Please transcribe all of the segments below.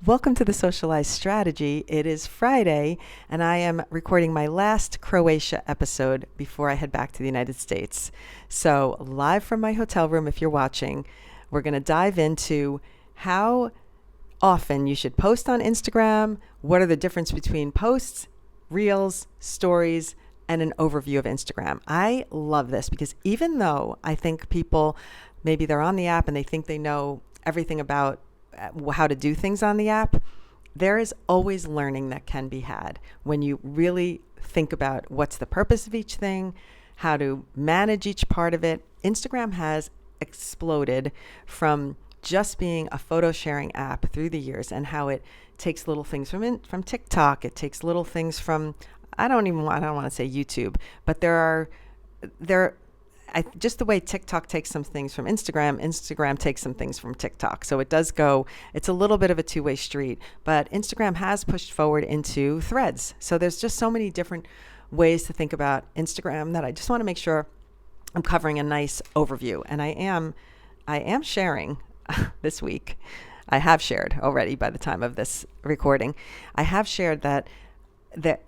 Welcome to the Socialize strategy. It is Friday, and I am recording my last Croatia episode before I head back to the United States. So, live from my hotel room, if you're watching, we're going to dive into how often you should post on Instagram, what are the difference between posts, reels, stories, and an overview of Instagram. I love this because even though I think people, maybe they're on the app and they think they know everything about how to do things on the app, there is always learning that can be had when you really think about what's the purpose of each thing, how to manage each part of it. Instagram has exploded from just being a photo sharing app through the years, and how it takes little things from TikTok. It takes little things from, I don't want to say YouTube, but just the way TikTok takes some things from Instagram, Instagram takes some things from TikTok. So it does go, it's a little bit of a two-way street, but Instagram has pushed forward into threads. So there's just so many different ways to think about Instagram that I just want to make sure I'm covering a nice overview. And I am sharing this week. I have shared already by the time of this recording. I have shared that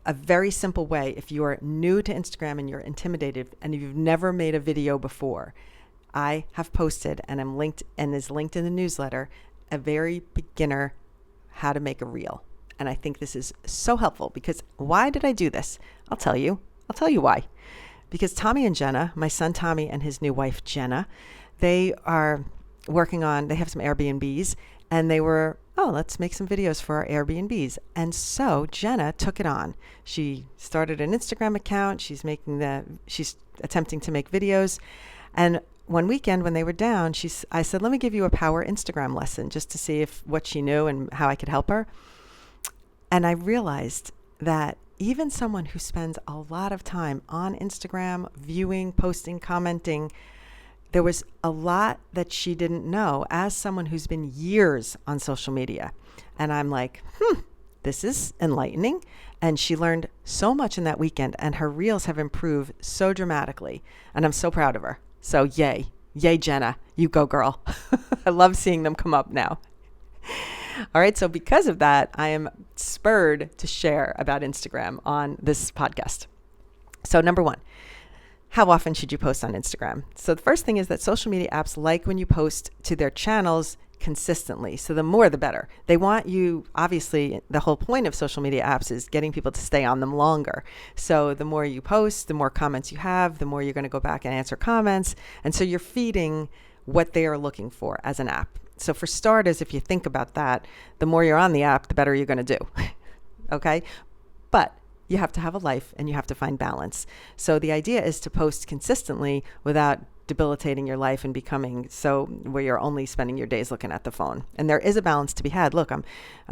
a very simple way, if you are new to Instagram and you're intimidated and you've never made a video before, I have posted and is linked in the newsletter, a very beginner how to make a reel. And I think this is so helpful because why did I do this? I'll tell you why. Because Tommy and Jenna, my son Tommy and his new wife Jenna, they have some Airbnbs, and they were, let's make some videos for our Airbnbs. And so Jenna took it on. She started an Instagram account. She's attempting to make videos. And one weekend when they were down, I said, let me give you a power Instagram lesson just to see what she knew and how I could help her. And I realized that even someone who spends a lot of time on Instagram, viewing, posting, commenting, there was a lot that she didn't know as someone who's been years on social media. And I'm like, this is enlightening. And she learned so much in that weekend, and her reels have improved so dramatically. And I'm so proud of her. So yay, Jenna, you go girl. I love seeing them come up now. All right, so because of that, I am spurred to share about Instagram on this podcast. So number one, how often should you post on Instagram? So the first thing is that social media apps like when you post to their channels consistently. So the more, the better. They want you, obviously, the whole point of social media apps is getting people to stay on them longer. So the more you post, the more comments you have, the more you're going to go back and answer comments. And so you're feeding what they are looking for as an app. So for starters, if you think about that, the more you're on the app, the better you're going to do. Okay? But you have to have a life and you have to find balance. So the idea is to post consistently without debilitating your life and becoming so where you're only spending your days looking at the phone. And there is a balance to be had. Look, I'm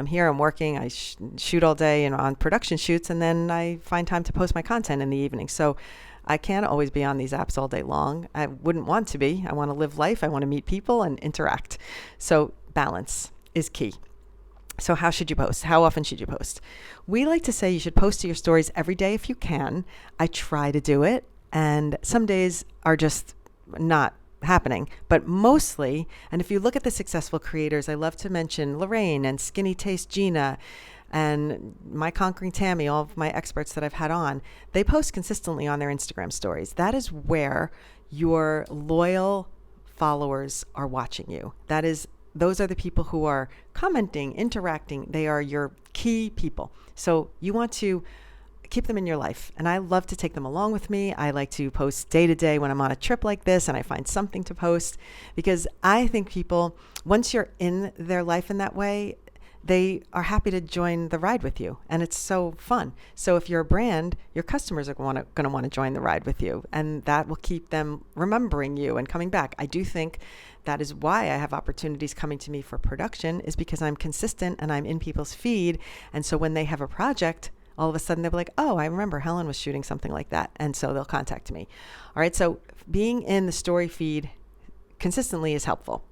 here, I'm working, I shoot all day and on production shoots, and then I find time to post my content in the evening. So I can't always be on these apps all day long. I wouldn't want to be. I want to live life. I want to meet people and interact. So balance is key. So how should you post? How often should you post? We like to say you should post to your stories every day if you can. I try to do it, and some days are just not happening. But mostly, and if you look at the successful creators, I love to mention Lorraine and Skinny Taste Gina and My Conquering Tammy, all of my experts that I've had on, they post consistently on their Instagram stories. That is where your loyal followers are watching you. Those are the people who are commenting, interacting. They are your key people. So you want to keep them in your life. And I love to take them along with me. I like to post day to day when I'm on a trip like this and I find something to post, because I think people, once you're in their life in that way, they are happy to join the ride with you. And it's so fun. So if you're a brand, your customers are going to want to join the ride with you. And that will keep them remembering you and coming back. I do think that is why I have opportunities coming to me for production, is because I'm consistent and I'm in people's feed. And so when they have a project, all of a sudden they'll be like, oh, I remember Helen was shooting something like that. And so they'll contact me. All right. So being in the story feed consistently is helpful.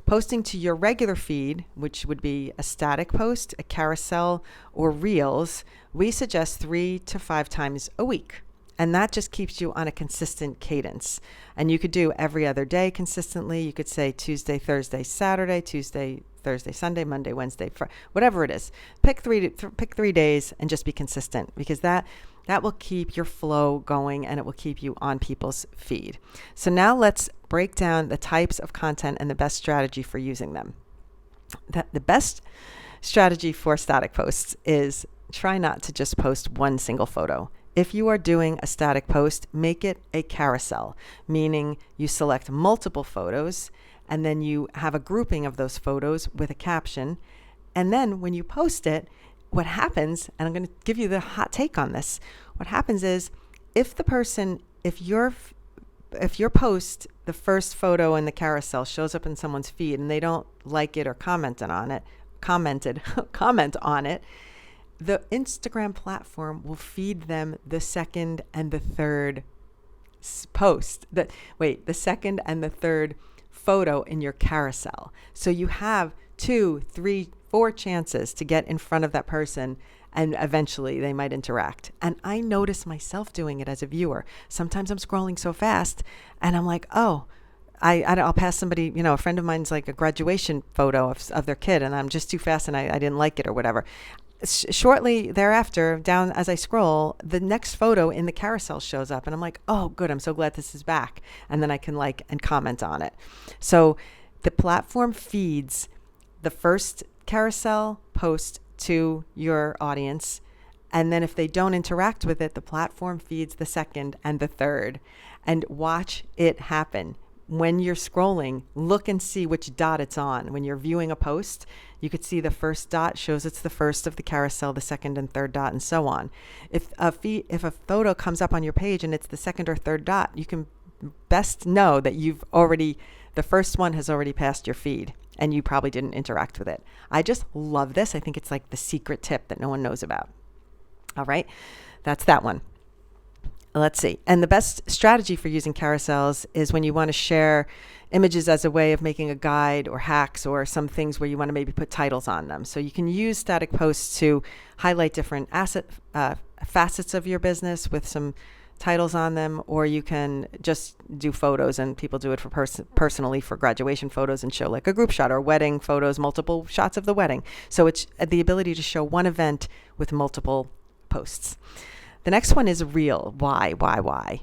Posting to your regular feed, which would be a static post, a carousel, or reels, we suggest 3 to 5 times a week. And that just keeps you on a consistent cadence. And you could do every other day consistently. You could say Tuesday, Thursday, Saturday, Tuesday, Thursday, Sunday, Monday, Wednesday, whatever it is. Pick 3 days and just be consistent, because that will keep your flow going and it will keep you on people's feed. So now let's break down the types of content and the best strategy for using them. The best strategy for static posts is try not to just post one single photo. If you are doing a static post, make it a carousel, meaning you select multiple photos and then you have a grouping of those photos with a caption. And then when you post it, what happens, and I'm going to give you the hot take on this, what happens is if your post, the first photo in the carousel shows up in someone's feed and they don't like it or comment on it, the Instagram platform will feed them the second and the third post. The second and the third photo in your carousel. So you have 2, 3, 4 chances to get in front of that person, and eventually they might interact. And I notice myself doing it as a viewer. Sometimes I'm scrolling so fast and I'm like, oh, I'll pass somebody, a friend of mine's like a graduation photo of their kid, and I'm just too fast and I didn't like it or whatever. Shortly thereafter, down as I scroll, the next photo in the carousel shows up and I'm like, oh, good, I'm so glad this is back. And then I can like and comment on it. So the platform feeds the first carousel post to your audience. And then if they don't interact with it, the platform feeds the second and the third. And watch it happen. When you're scrolling, look and see which dot it's on. When you're viewing a post, you could see the first dot shows it's the first of the carousel, the second and third dot, and so on. If a photo comes up on your page and it's the second or third dot, you can best know that the first one has already passed your feed and you probably didn't interact with it. I just love this. I think it's like the secret tip that no one knows about. All right, that's that one. Let's see. And the best strategy for using carousels is when you want to share images as a way of making a guide or hacks or some things where you want to maybe put titles on them. So you can use static posts to highlight different facets of your business with some titles on them, or you can just do photos, and people do it for personally for graduation photos and show like a group shot, or wedding photos, multiple shots of the wedding. So it's the ability to show one event with multiple posts. The next one is Reel. Why?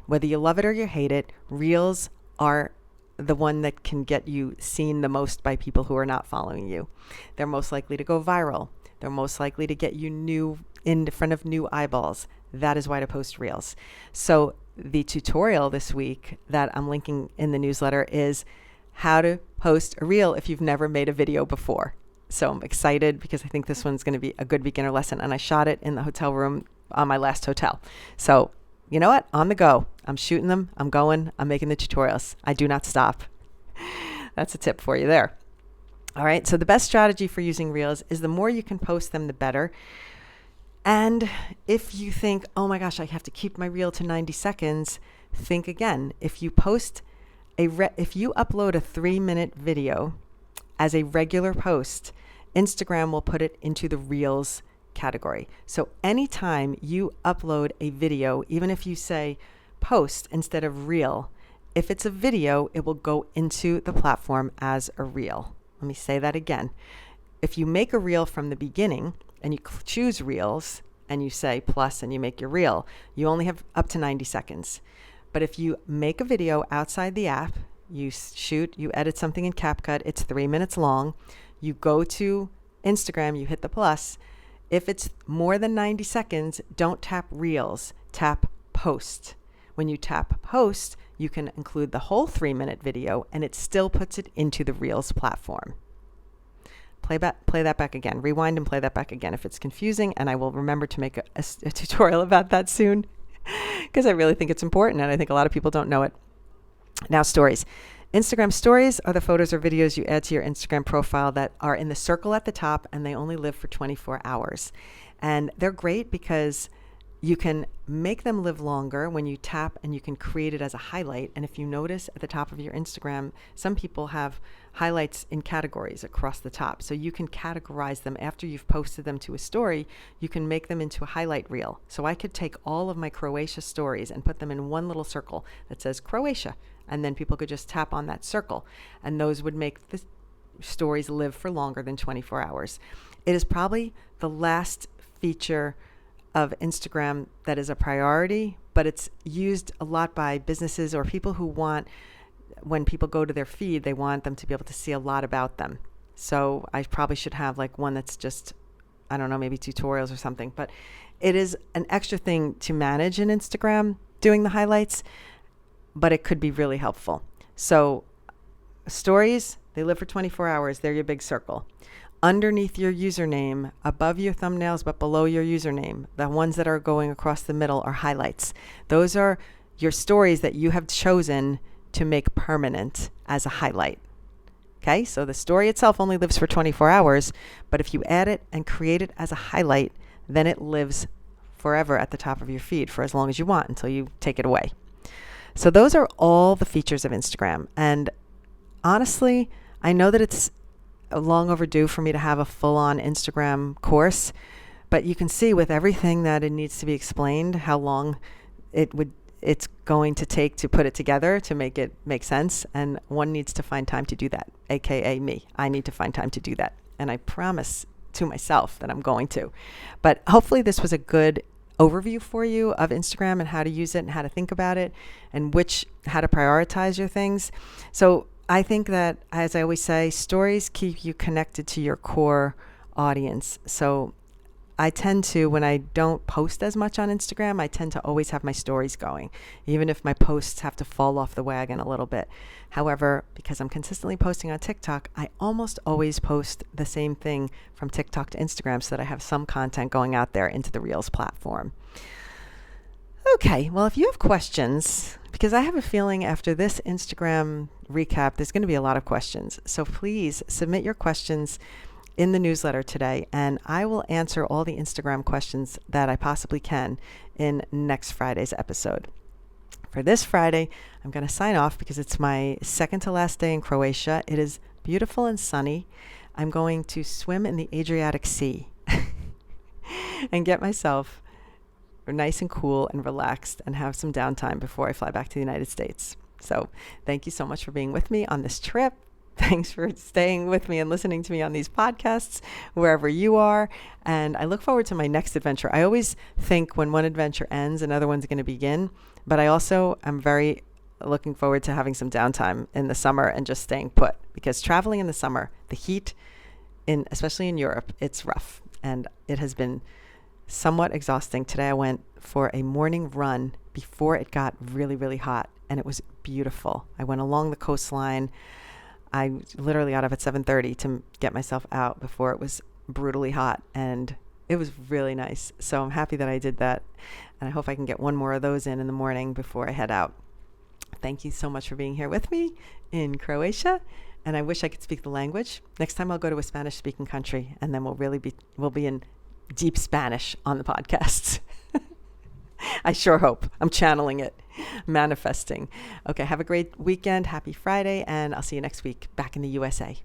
Whether you love it or you hate it, Reels are the one that can get you seen the most by people who are not following you. They're most likely to go viral. They're most likely to get you in front of new eyeballs. That is why to post Reels. So the tutorial this week that I'm linking in the newsletter is how to post a Reel if you've never made a video before. So I'm excited because I think this one's going to be a good beginner lesson. And I shot it in the hotel room on my last hotel. So you know what? On the go. I'm shooting them. I'm going. I'm making the tutorials. I do not stop. That's a tip for you there. All right. So the best strategy for using Reels is the more you can post them, the better. And if you think, oh my gosh, I have to keep my Reel to 90 seconds, think again. If you upload a 3-minute video as a regular post, Instagram will put it into the Reels category. So anytime you upload a video, even if you say post instead of Reel, if it's a video, it will go into the platform as a Reel. Let me say that again. If you make a Reel from the beginning and you choose Reels and you say plus and you make your Reel, you only have up to 90 seconds. But if you make a video outside the app, you edit something in CapCut, it's 3 minutes long, you go to Instagram, you hit the plus. If it's more than 90 seconds, don't tap Reels, tap post. When you tap post, you can include the whole 3-minute video and it still puts it into the Reels platform. Play that back again. Rewind and play that back again if it's confusing, and I will remember to make a tutorial about that soon because I really think it's important and I think a lot of people don't know it. Now, stories. Instagram stories are the photos or videos you add to your Instagram profile that are in the circle at the top, and they only live for 24 hours. And they're great because you can make them live longer when you tap, and you can create it as a highlight. And if you notice at the top of your Instagram, some people have highlights in categories across the top. So you can categorize them after you've posted them to a story. You can make them into a highlight reel. So I could take all of my Croatia stories and put them in one little circle that says Croatia. And then people could just tap on that circle. And those would make stories live for longer than 24 hours. It is probably the last feature of Instagram that is a priority, but it's used a lot by businesses or people who want, when people go to their feed, they want them to be able to see a lot about them. So I probably should have like one that's just, I don't know, maybe tutorials or something, but it is an extra thing to manage in Instagram doing the highlights, but it could be really helpful. So stories, they live for 24 hours. They're your big circle. Underneath your username, above your thumbnails, but below your username, the ones that are going across the middle are highlights. Those are your stories that you have chosen to make permanent as a highlight. Okay, so the story itself only lives for 24 hours, but if you add it and create it as a highlight, then it lives forever at the top of your feed for as long as you want until you take it away. So those are all the features of Instagram. And honestly, I know that it's long overdue for me to have a full-on Instagram course, but you can see with everything that it needs to be explained how long it's going to take to put it together to make it make sense, and one needs to find time to do that, aka me. I need to find time to do that, and I promise to myself that I'm going to. But hopefully this was a good overview for you of Instagram and how to use it and how to think about it and how to prioritize your things. So I think that, as I always say, stories keep you connected to your core audience. So I tend to, when I don't post as much on Instagram, I tend to always have my stories going, even if my posts have to fall off the wagon a little bit. However, because I'm consistently posting on TikTok, I almost always post the same thing from TikTok to Instagram so that I have some content going out there into the Reels platform. Okay, well, if you have questions, because I have a feeling after this Instagram recap, there's going to be a lot of questions. So please submit your questions in the newsletter today, and I will answer all the Instagram questions that I possibly can in next Friday's episode. For this Friday, I'm going to sign off because it's my second to last day in Croatia. It is beautiful and sunny. I'm going to swim in the Adriatic Sea and get myself nice and cool and relaxed and have some downtime before I fly back to the United States. So thank you so much for being with me on this trip. Thanks for staying with me and listening to me on these podcasts, wherever you are. And I look forward to my next adventure. I always think when one adventure ends, another one's going to begin. But I also am very looking forward to having some downtime in the summer and just staying put. Because traveling in the summer, the heat, especially in Europe, it's rough. And it has been somewhat exhausting. Today I went for a morning run before it got really, really hot. And it was beautiful. I went along the coastline. I literally got up at 7:30 to get myself out before it was brutally hot, and it was really nice. So I'm happy that I did that, and I hope I can get one more of those in the morning before I head out. Thank you so much for being here with me in Croatia, and I wish I could speak the language. Next time I'll go to a Spanish-speaking country, and then we'll be in deep Spanish on the podcasts. I sure hope. I'm channeling it, manifesting. Okay, have a great weekend. Happy Friday, and I'll see you next week back in the USA.